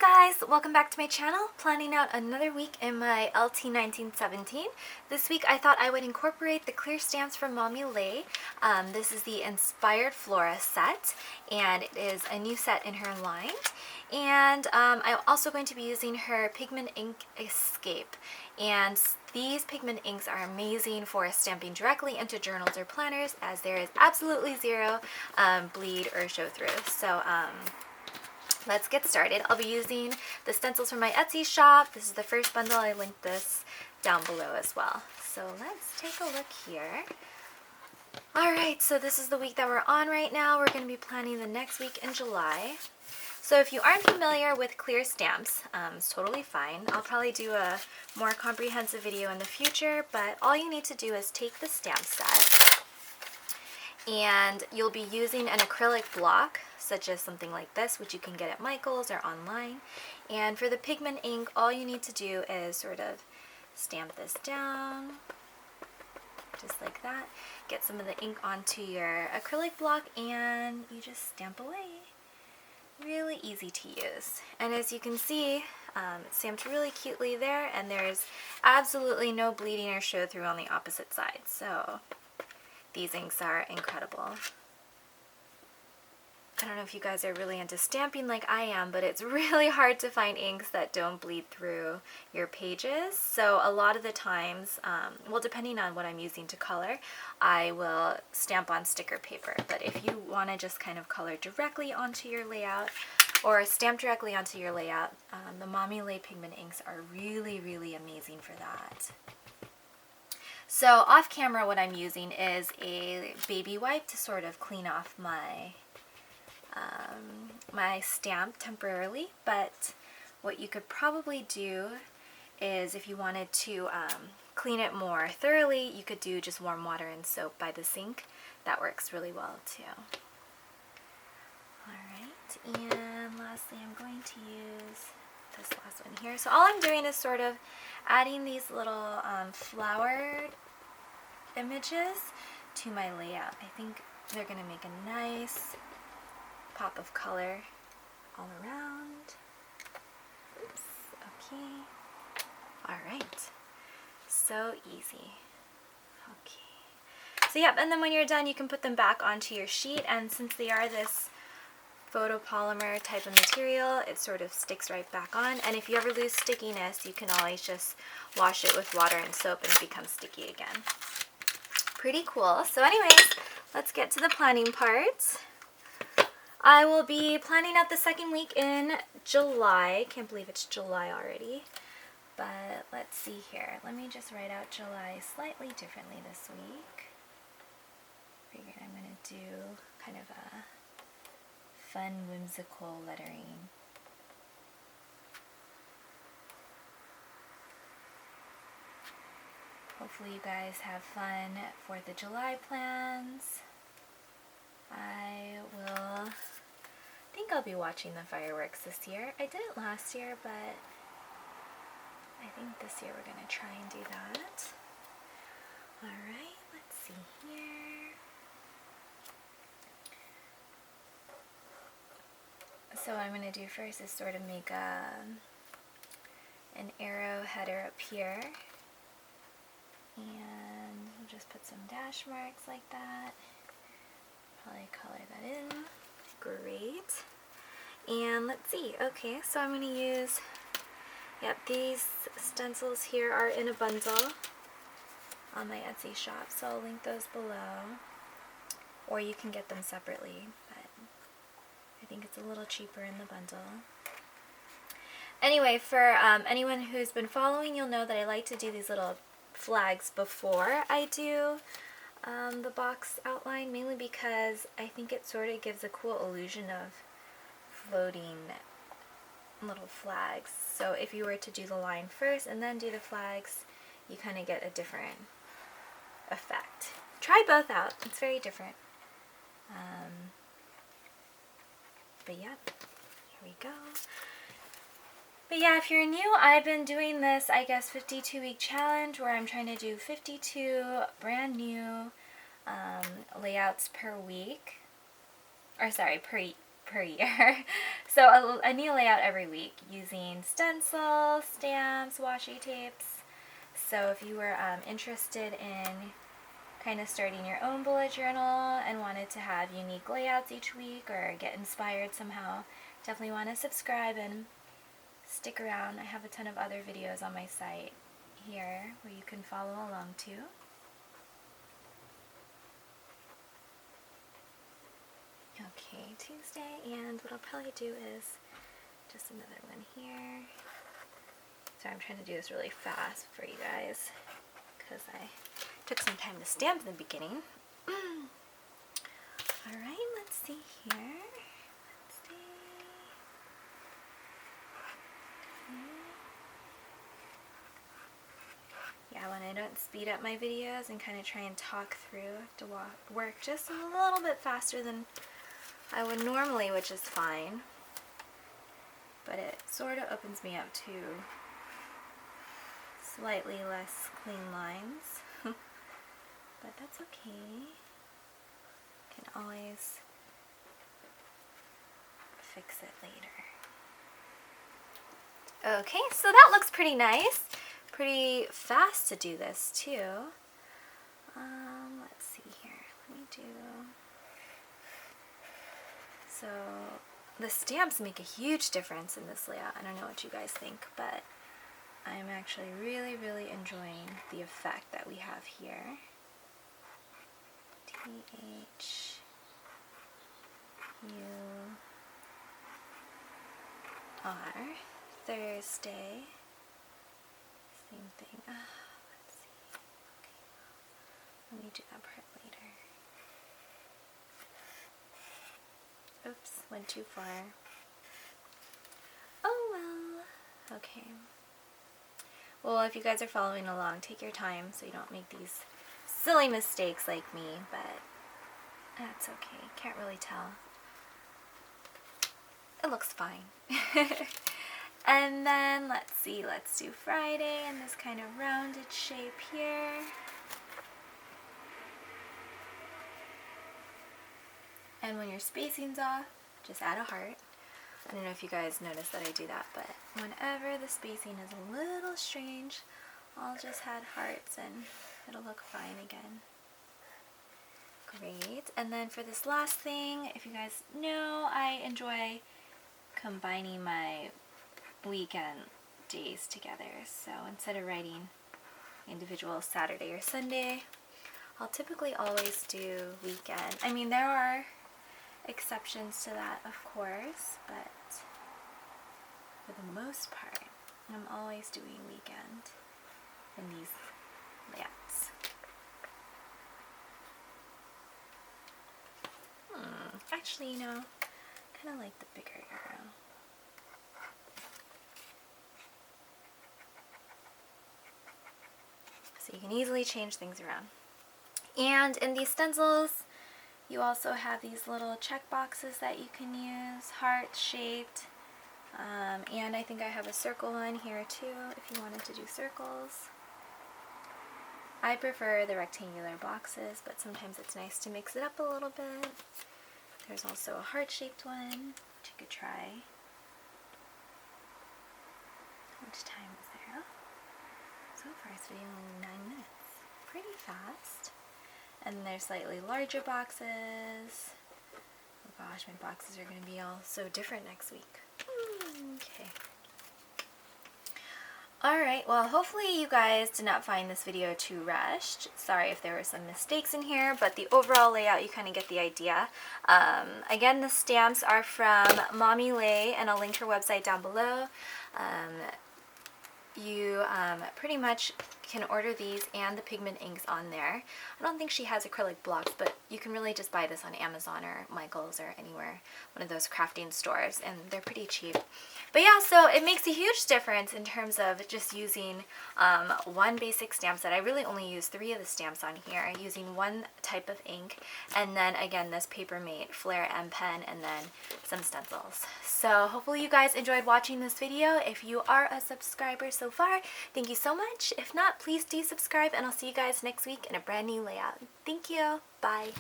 guys, welcome back to my channel. Planning out another week in my LT 1917. This week I thought I would incorporate the clear stamps from Mommylhey. This is the Inspired Flora set, and it is a new set in her line. And I'm also going to be using her Pigment Ink Escape. And these pigment inks are amazing for stamping directly into journals or planners, as there is absolutely zero bleed or show through. So let's get started. I'll be using the stencils from my Etsy shop. This is the first bundle. I linked this down below as well. So let's take a look here. Alright, so this is the week that we're on right now. We're going to be planning the next week in July. So if you aren't familiar with clear stamps, it's totally fine. I'll probably do a more comprehensive video in the future, but all you need to do is take the stamp set, and you'll be using an acrylic block, such as something like this, which you can get at Michael's or online. And for the pigment ink, all you need to do is sort of stamp this down, just like that. Get some of the ink onto your acrylic block, and you just stamp away. Really easy to use. And as you can see, it's stamped really cutely there, and there's absolutely no bleeding or show through on the opposite side. So these inks are incredible. I don't know if you guys are really into stamping like I am, but it's really hard to find inks that don't bleed through your pages. So a lot of the times, well, depending on what I'm using to color, I will stamp on sticker paper. But if you want to just kind of color directly onto your layout or stamp directly onto your layout, the Mommylhey pigment inks are really, really amazing for that. So off camera, what I'm using is a baby wipe to sort of clean off my my stamp temporarily. But what you could probably do is, if you wanted to clean it more thoroughly, you could do just warm water and soap by the sink. That works really well too. Alright, and lastly I'm going to use this last one here. So all I'm doing is sort of adding these little flowered images to my layout. I think they're going to make a nice pop of color all around. Oops, okay. Alright, so easy. Okay. So yep, and then when you're done, you can put them back onto your sheet, and since they are this photopolymer type of material, it sort of sticks right back on. And if you ever lose stickiness, you can always just wash it with water and soap and it becomes sticky again. Pretty cool. So anyways, let's get to the planning part. I will be planning out the second week in July. Can't believe it's July already. But let's see here. Let me just write out July slightly differently this week. Figured I'm going to do kind of a fun, whimsical lettering. Hopefully you guys have fun 4th of July plans. I think I'll be watching the fireworks this year. I did it last year, but I think this year we're going to try and do that. Alright, let's see here. So what I'm going to do first is sort of make an arrow header up here. And we'll just put some dash marks like that. Probably color that in. Great. And let's see. Okay, so I'm going to use, yep, these stencils here are in a bundle on my Etsy shop, so I'll link those below. Or you can get them separately, but I think it's a little cheaper in the bundle. Anyway, for anyone who's been following, you'll know that I like to do these little flags before I do the box outline, mainly because I think it sort of gives a cool illusion of floating little flags. So if you were to do the line first and then do the flags, you kind of get a different effect. Try both out. It's very different. But yeah, here we go. But yeah, if you're new, I've been doing this, I guess, 52-week challenge where I'm trying to do 52 brand new layouts per week. Or sorry, per per year. So I need a layout every week using stencils, stamps, washi tapes. So if you were interested in kind of starting your own bullet journal and wanted to have unique layouts each week or get inspired somehow, definitely want to subscribe and stick around. I have a ton of other videos on my site here where you can follow along too. Okay, Tuesday, and what I'll probably do is just another one here. So I'm trying to do this really fast for you guys because I took some time to stamp in the beginning. Alright, let's see here. Let's see. Yeah, when I don't speed up my videos and kind of try and talk through to work just a little bit faster than I would normally, which is fine. But it sort of opens me up to slightly less clean lines. But that's okay. Can always fix it later. Okay, so that looks pretty nice. Pretty fast to do this too. Let's see here. Let me do... So the stamps make a huge difference in this layout. I don't know what you guys think, but I'm actually really, really enjoying the effect that we have here. THUR, Thursday, same thing. Let's see. Okay. Let me do that part later. Oops, went too far. Oh well. Okay. Well, if you guys are following along, take your time so you don't make these silly mistakes like me, but that's okay. Can't really tell. It looks fine. And then, let's see, let's do Friday in this kind of rounded shape here. And when your spacing's off, just add a heart. I don't know if you guys notice that I do that, but whenever the spacing is a little strange, I'll just add hearts and it'll look fine again. Great. And then for this last thing, if you guys know, I enjoy combining my weekend days together. So instead of writing individual Saturday or Sunday, I'll typically always do weekend. I mean, there are exceptions to that, of course, but for the most part, I'm always doing weekend in these layouts. Actually, you know, kind of like the bigger arrow. So you can easily change things around. And in these stencils, you also have these little check boxes that you can use, heart shaped. And I think I have a circle one here too, if you wanted to do circles. I prefer the rectangular boxes, but sometimes it's nice to mix it up a little bit. There's also a heart-shaped one, which you could try. How much time is there? Oh, so far it's video only 9 minutes. Pretty fast. And then there's slightly larger boxes. Oh gosh, my boxes are going to be all so different next week. Okay. Alright, well hopefully you guys did not find this video too rushed. Sorry if there were some mistakes in here, but the overall layout, you kind of get the idea. Again, the stamps are from Mommylhey, and I'll link her website down below. You pretty much can order these and the pigment inks on there. I don't think she has acrylic blocks, but you can really just buy this on Amazon or Michael's or anywhere, one of those crafting stores, and they're pretty cheap. But yeah, so it makes a huge difference in terms of just using one basic stamp set. I really only use 3 of the stamps on here, using one type of ink, and then again this Papermate Flair M pen, and then some stencils. So hopefully you guys enjoyed watching this video. If you are a subscriber so far, thank you so much. If not, please do subscribe, and I'll see you guys next week in a brand new layout. Thank you. Bye.